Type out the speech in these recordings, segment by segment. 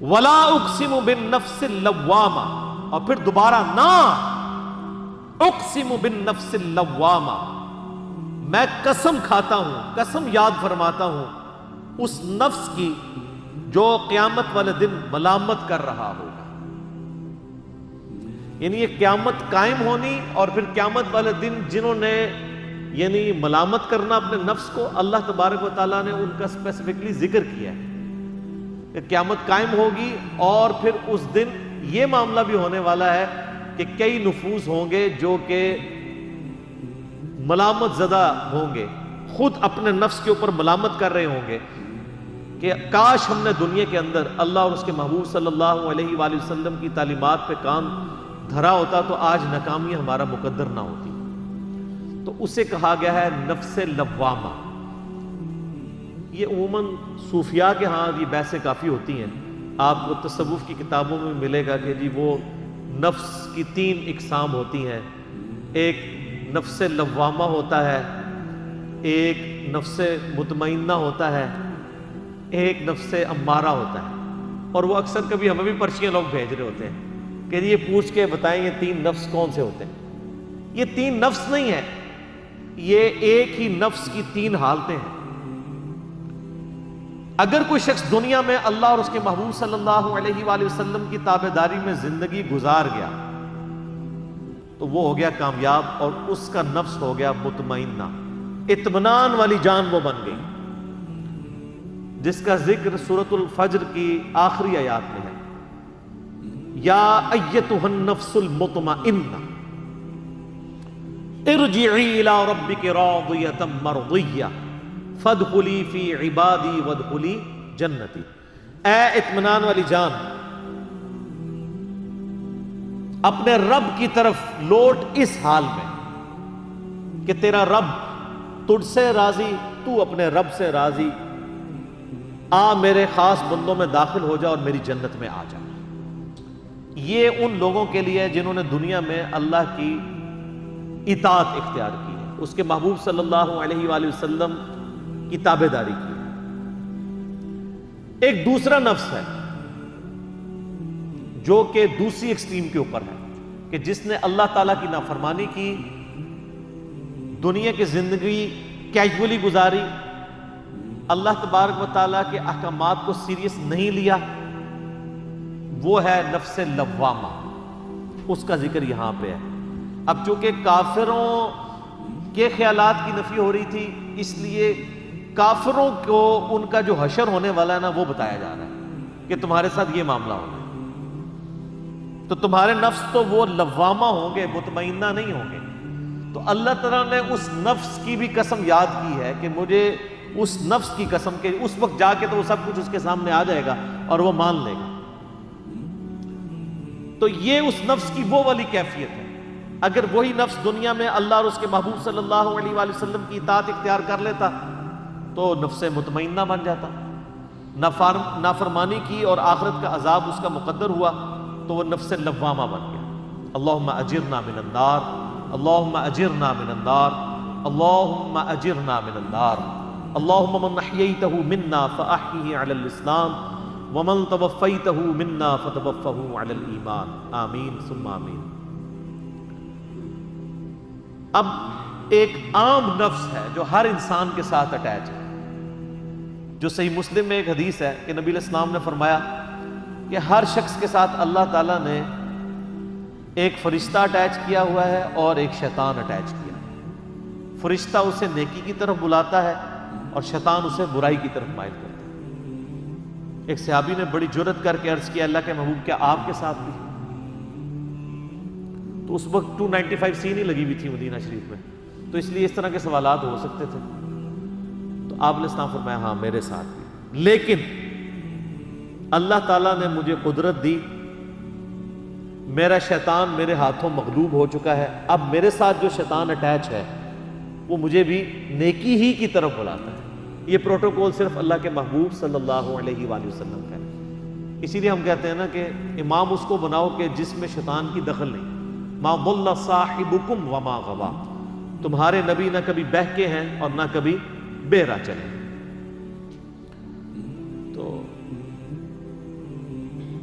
ولا اقسم بالنفس اللوامہ، اور پھر دوبارہ نہ، اقسم بالنفس اللوامہ، میں قسم کھاتا ہوں، قسم یاد فرماتا ہوں اس نفس کی جو قیامت والے دن ملامت کر رہا ہوگا۔ یعنی یہ قیامت قائم ہونی اور پھر قیامت والے دن جنہوں نے یعنی ملامت کرنا اپنے نفس کو، اللہ تبارک و تعالیٰ نے ان کا اسپیسیفکلی ذکر کیا ہے کہ قیامت قائم ہوگی، اور پھر اس دن یہ معاملہ بھی ہونے والا ہے کہ کئی نفوس ہوں گے جو کہ ملامت زدہ ہوں گے، خود اپنے نفس کے اوپر ملامت کر رہے ہوں گے کہ کاش ہم نے دنیا کے اندر اللہ اور اس کے محبوب صلی اللہ علیہ وآلہ وسلم کی تعلیمات پہ کام دھرا ہوتا تو آج ناکامی ہمارا مقدر نہ ہوتی۔ تو اسے کہا گیا ہے نفس لوامہ۔ یہ عموماً صوفیاء کے ہاں یہ بحثیں کافی ہوتی ہیں، آپ کو تصوف کی کتابوں میں ملے گا کہ جی وہ نفس کی 3 اقسام ہوتی ہیں، ایک نفس لوامہ ہوتا ہے، ایک نفس مطمئنہ ہوتا ہے، ایک نفس امارہ ہوتا ہے۔ اور وہ اکثر کبھی ہمیں بھی پرچیاں لوگ بھیج رہے ہوتے ہیں کہ یہ پوچھ کے بتائیں یہ 3 نفس کون سے ہوتے ہیں۔ یہ 3 نفس نہیں ہے، یہ ایک ہی نفس کی 3 حالتیں ہیں۔ اگر کوئی شخص دنیا میں اللہ اور اس کے محبوب صلی اللہ علیہ وآلہ وسلم کی تابعداری میں زندگی گزار گیا تو وہ ہو گیا کامیاب، اور اس کا نفس ہو گیا مطمئنہ، اطمینان والی جان وہ بن گئی، جس کا ذکر سورۃ الفجر کی آخری آیات میں ہے، یا ایتھا النفس المطمئنہ ارجعی الی ربک راضیۃ مرضیہ فادخلی فی عبادی وادخلی جنتی۔ اے اطمینان والی جان، اپنے رب کی طرف لوٹ اس حال میں کہ تیرا رب تجھ سے راضی، تو اپنے رب سے راضی، آ میرے خاص بندوں میں داخل ہو جا اور میری جنت میں آ جا۔ یہ ان لوگوں کے لیے جنہوں نے دنیا میں اللہ کی اطاعت اختیار کی ہے، اس کے محبوب صلی اللہ علیہ وآلہ وسلم کی تابعداری کی ہے۔ ایک دوسرا نفس ہے جو کہ دوسری ایکسٹریم کے اوپر ہے کہ جس نے اللہ تعالیٰ کی نافرمانی کی، دنیا کی زندگی کیجولی گزاری، اللہ تبارک و تعالیٰ کے احکامات کو سیریس نہیں لیا، وہ ہے نفس لوامہ۔ اس کا ذکر یہاں پہ ہے۔ اب چونکہ کافروں کے خیالات کی نفی ہو رہی تھی، اس لیے کافروں کو ان کا جو حشر ہونے والا ہے نا وہ بتایا جا رہا ہے کہ تمہارے ساتھ یہ معاملہ ہوگا، تو تمہارے نفس تو وہ لوامہ ہوں گے، مطمئنہ نہیں ہوں گے۔ تو اللہ تعالیٰ نے اس نفس کی بھی قسم یاد کی ہے کہ مجھے اس نفس کی قسم کہ اس وقت جا کے تو وہ سب کچھ اس کے سامنے آ جائے گا اور وہ مان لے گا۔ تو یہ اس نفس کی وہ والی کیفیت ہے۔ اگر وہی نفس دنیا میں اللہ اور اس کے محبوب صلی اللہ علیہ وآلہ وسلم کی اطاعت اختیار کر لیتا تو نفس مطمئنہ بن جاتا، نافرمانی کی اور آخرت کا عذاب اس کا مقدر ہوا تو وہ نفس لوامہ بن گیا۔ اللہم اجرنا من النار، اللہم اجرنا من النار، اللہم اجرنا من النار، اللہم من احییتہ منا فاحیہ علی الاسلام ومن توفیتہ منا فتوفہ علی الایمان، آمین ثم آمین۔ اب ایک عام نفس ہے جو ہر انسان کے ساتھ اٹیچ ہے، جو صحیح مسلم میں ایک حدیث ہے کہ نبی علیہ السلام نے فرمایا کہ ہر شخص کے ساتھ اللہ تعالیٰ نے ایک فرشتہ اٹیچ کیا ہوا ہے اور ایک شیطان اٹیچ کیا ہے۔ فرشتہ اسے نیکی کی طرف بلاتا ہے اور شیطان اسے برائی کی طرف مائل کرتا ہے۔ ایک صحابی نے بڑی جرأت کر کے عرض کیا اللہ کے محبوب کیا آپ کے ساتھ بھی؟ تو اس وقت 295 سی نہیں لگی ہوئی تھی مدینہ شریف میں، تو اس لیے اس طرح کے سوالات ہو سکتے تھے۔ تو آپ علیہ السلام فرمایا ہاں میرے ساتھ بھی، لیکن اللہ تعالیٰ نے مجھے قدرت دی، میرا شیطان میرے ہاتھوں مغلوب ہو چکا ہے، اب میرے ساتھ جو شیطان اٹیچ ہے وہ مجھے بھی نیکی ہی کی طرف بلاتا ہے۔ یہ پروٹوکول صرف اللہ کے محبوب صلی اللہ علیہ وآلہ وسلم کا ہے۔ اسی لیے ہم کہتے ہیں نا کہ امام اس کو بناؤ کہ جس میں شیطان کی دخل نہیں۔ ما ضل صاحبکم وما غوا، تمہارے نبی نہ کبھی بہکے ہیں اور نہ کبھی بہرا چلے۔ تو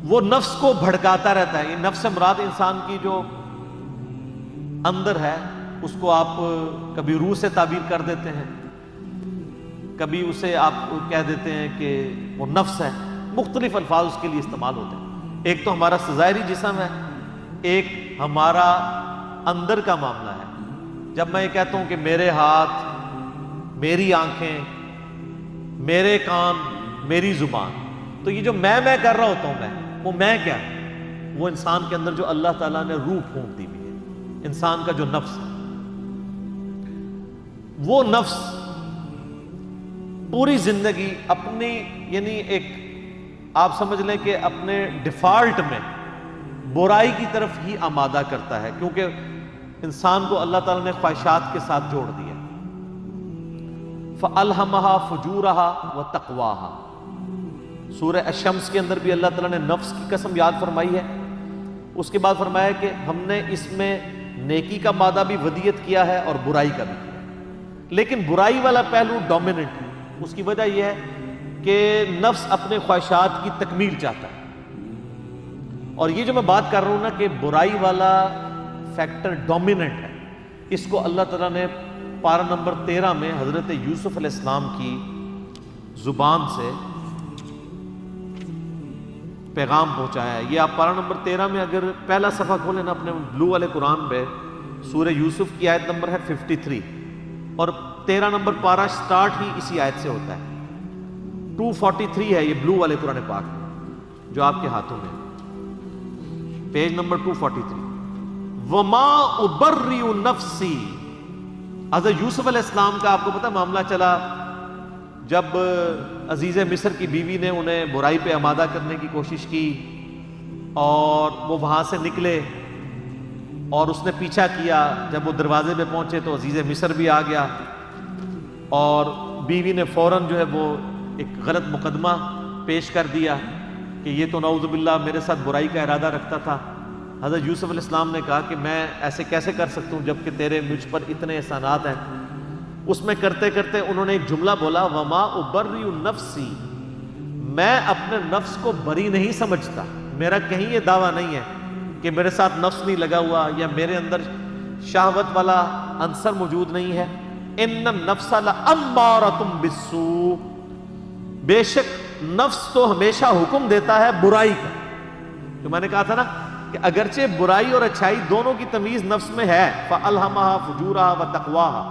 وہ نفس کو بھڑکاتا رہتا ہے. یہ نفس مراد انسان کی جو اندر ہے، اس کو آپ کبھی روح سے تعبیر کر دیتے ہیں، کبھی اسے آپ کہہ دیتے ہیں کہ وہ نفس ہے. مختلف الفاظ اس کے لیے استعمال ہوتے ہیں. ایک تو ہمارا ظاہری جسم ہے، ایک ہمارا اندر کا معاملہ ہے. جب میں یہ کہتا ہوں کہ میرے ہاتھ، میری آنکھیں، میرے کان، میری زبان، تو یہ جو میں کر رہا ہوتا ہوں، وہ میں کیا ہے؟ وہ انسان کے اندر جو اللہ تعالیٰ نے روح پھونک دی ہوئی ہے، انسان کا جو نفس ہے. وہ نفس پوری زندگی اپنی، یعنی ایک آپ سمجھ لیں کہ اپنے ڈیفالٹ میں برائی کی طرف ہی آمادہ کرتا ہے، کیونکہ انسان کو اللہ تعالیٰ نے خواہشات کے ساتھ جوڑ دیا. فَأَلْهَمَهَا فُجُورَهَا وَتَقْوَاهَا. سورہ الشمس کے اندر بھی اللہ تعالیٰ نے نفس کی قسم یاد فرمائی ہے. اس کے بعد فرمایا کہ ہم نے اس میں نیکی کا مادہ بھی ودیت کیا ہے اور برائی کا بھی کیا ہے، لیکن برائی والا پہلو ڈومیننٹ ہے. اس کی وجہ یہ ہے کہ نفس اپنے خواہشات کی تکمیل چاہتا ہے. اور یہ جو میں بات کر رہا ہوں نا کہ برائی والا فیکٹر ڈومیننٹ ہے، اس کو اللہ تعالیٰ نے پارہ نمبر 13 میں حضرت یوسف علیہ السلام کی زبان سے پیغام پہنچایا ہے. یہ آپ پارہ نمبر 13 میں اگر پہلا صفحہ کھولیں نا اپنے بلو والے قرآن پہ، سورہ یوسف کی آیت نمبر ہے 53، اور 13 نمبر پارہ سٹارٹ ہی اسی آیت سے ہوتا ہے. 243 ہے یہ بلو والے قرآن پاک میں جو آپ کے ہاتھوں میں، پیج نمبر 243. وَمَا أُبَرِّئُ نَفْسِي. حضرت یوسف علیہ السلام کا آپ کو پتہ معاملہ چلا جب عزیز مصر کی بیوی نے انہیں برائی پہ آمادہ کرنے کی کوشش کی اور وہ وہاں سے نکلے اور اس نے پیچھا کیا. جب وہ دروازے پہ پہنچے تو عزیز مصر بھی آ گیا اور بیوی نے فوراً جو ہے وہ ایک غلط مقدمہ پیش کر دیا کہ یہ تو نعوذ باللہ میرے ساتھ برائی کا ارادہ رکھتا تھا. حضرت یوسف علیہ السلام نے کہا کہ میں ایسے کیسے کر سکتا ہوں جبکہ تیرے مجھ پر اتنے احسانات ہیں. اس میں کرتے کرتے انہوں نے ایک جملہ بولا، وما ابرئ نفسی، میں اپنے نفس کو بری نہیں سمجھتا. میرا کہیں یہ دعویٰ نہیں ہے کہ میرے ساتھ نفس نہیں لگا ہوا یا میرے اندر شہوت والا عنصر موجود نہیں ہے. ان النفس لامارۃ بالسوء، بے شک نفس تو ہمیشہ حکم دیتا ہے برائی کا. جو میں نے کہا تھا نا کہ اگرچہ برائی اور اچھائی دونوں کی تمیز نفس میں ہے، فَأَلْهَمَهَا فُجُورَهَا وَتَقْوَاهَا،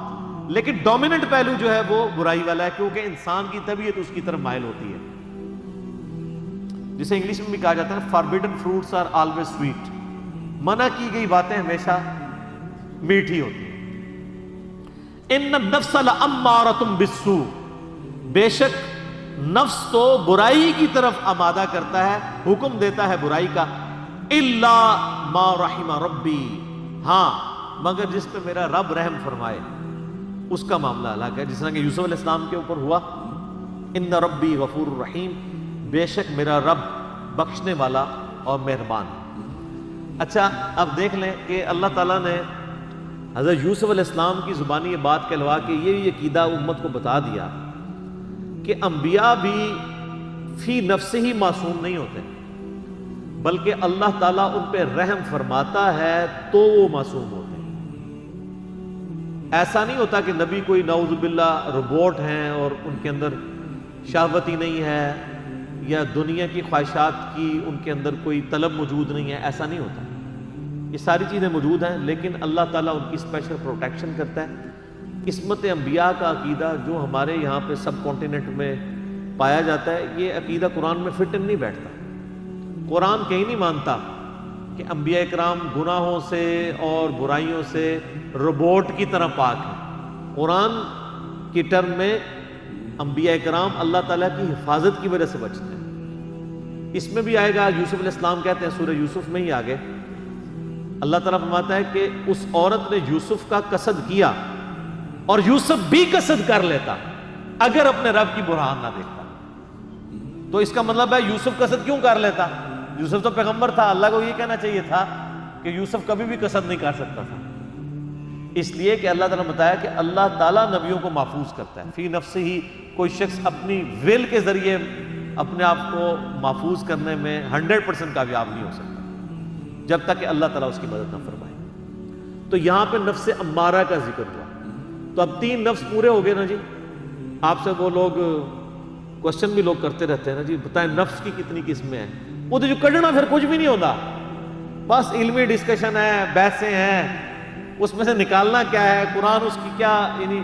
لیکن ڈومیننٹ پہلو جو ہے وہ برائی والا ہے، کیونکہ انسان کی طبیعت اس کی طرف مائل ہوتی ہے. جسے انگلش میں بھی کہا جاتا ہے forbidden fruits are always sweet، منع کی گئی باتیں ہمیشہ میٹھی ہوتی ہیں. ان النفس لامارۃ بالسوء، بے شک نفس تو برائی کی طرف آمادہ کرتا ہے، حکم دیتا ہے برائی کا. الا ما رحم ربی، ہاں مگر جس پہ میرا رب رحم فرمائے اس کا معاملہ الگ ہے. جس طرح کہ یوسف علیہ السلام کے اوپر ہوا، ان ربی غفور رحیم، بے شک میرا رب بخشنے والا اور مہربان. اچھا اب دیکھ لیں کہ اللہ تعالیٰ نے حضرت یوسف علیہ السلام کی زبانی یہ بات کہلوا کے یہ عقیدہ امت کو بتا دیا کہ انبیاء بھی فی نفس ہی معصوم نہیں ہوتے، بلکہ اللہ تعالیٰ ان پہ رحم فرماتا ہے تو وہ معصوم ہوتے ہیں. ایسا نہیں ہوتا کہ نبی کوئی نعوذ باللہ روبوٹ ہیں اور ان کے اندر شہوت ہی نہیں ہے یا دنیا کی خواہشات کی ان کے اندر کوئی طلب موجود نہیں ہے. ایسا نہیں ہوتا، یہ ساری چیزیں موجود ہیں، لیکن اللہ تعالیٰ ان کی اسپیشل پروٹیکشن کرتا ہے. قسمت انبیاء کا عقیدہ جو ہمارے یہاں پہ سب کانٹیننٹ میں پایا جاتا ہے، یہ عقیدہ قرآن میں فٹ نہیں بیٹھتا. قرآن کہیں نہیں مانتا کہ انبیاء اکرام گناہوں سے اور برائیوں سے روبوٹ کی طرح پاک ہیں. قرآن کی ٹرم میں انبیاء اکرام اللہ تعالیٰ کی حفاظت کی وجہ سے بچتے ہیں. اس میں بھی آئے گا، یوسف علیہ السلام کہتے ہیں سورہ یوسف میں ہی آگے اللہ تعالیٰ فرماتا ہے کہ اس عورت نے یوسف کا قصد کیا اور یوسف بھی قصد کر لیتا اگر اپنے رب کی برہان نہ دیکھتا. تو اس کا مطلب ہے یوسف قصد کیوں کر لیتا؟ یوسف تو پیغمبر تھا، اللہ کو یہ کہنا چاہیے تھا کہ یوسف کبھی بھی قصد نہیں کر سکتا تھا. اس لیے کہ اللہ تعالیٰ نے بتایا کہ اللہ تعالیٰ نبیوں کو محفوظ کرتا ہے. فی نفس ہی کوئی شخص اپنی ول کے ذریعے اپنے آپ کو محفوظ کرنے میں 100% کامیاب نہیں ہو سکتا جب تک کہ اللہ تعالیٰ اس کی مدد نہ فرمائے۔ تو یہاں پہ نفس امارہ کا ذکر ہوا، تو اب 3 نفس پورے ہو گئے نا جی۔ آپ سے وہ لوگ کوشچن بھی لوگ کرتے رہتے ہیں نا جی، بتائیں نفس کی کتنی قسمیں ہیں؟ وہ تو جو کڈنا پھر کچھ بھی نہیں ہوتا، بس علمی ڈسکشن ہے، بحثیں ہیں، اس میں سے نکالنا کیا ہے، قرآن اس کی کیا، یعنی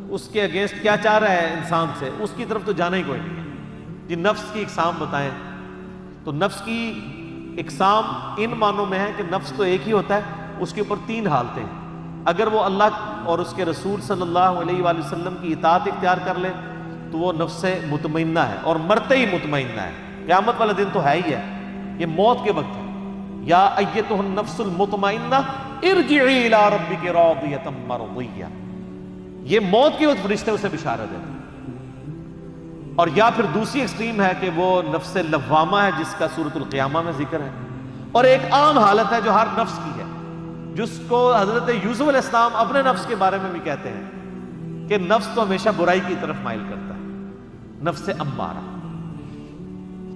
اس کے اگینسٹ کیا چاہ رہا ہے انسان سے، اس کی طرف تو جانا ہی کوئی نہیں ہے جی۔ نفس کی اقسام بتائیں، تو نفس کی اقسام ان معنوں میں ہے کہ نفس تو ایک ہی ہوتا ہے، اس کے اوپر 3 حالتیں ہیں۔ اگر وہ اللہ اور اس کے رسول صلی اللہ علیہ وآلہ وسلم کی اطاعت اختیار کر لے تو وہ نفس مطمئنہ ہے، اور مرتے ہی مطمئنہ ہے۔ قیامت والا دن تو ہے ہی ہے، یہ موت کے وقت ہے۔ یا ایتھا النفس المطمئنہ ارجعی الی ربک راضیۃ مرضیہ، یہ موت کے وقت فرشتے اسے بشارت دیتے ہیں۔ اور یا پھر دوسری ایکسٹریم ہے کہ وہ نفس لوامہ ہے، جس کا سورۃ القیامہ میں ذکر ہے، اور ایک عام حالت ہے جو ہر نفس کی ہے، جس کو حضرت یوسف علیہ السلام اپنے نفس کے بارے میں بھی کہتے ہیں کہ نفس تو ہمیشہ برائی کی طرف مائل کرتا ہے، نفس امارہ۔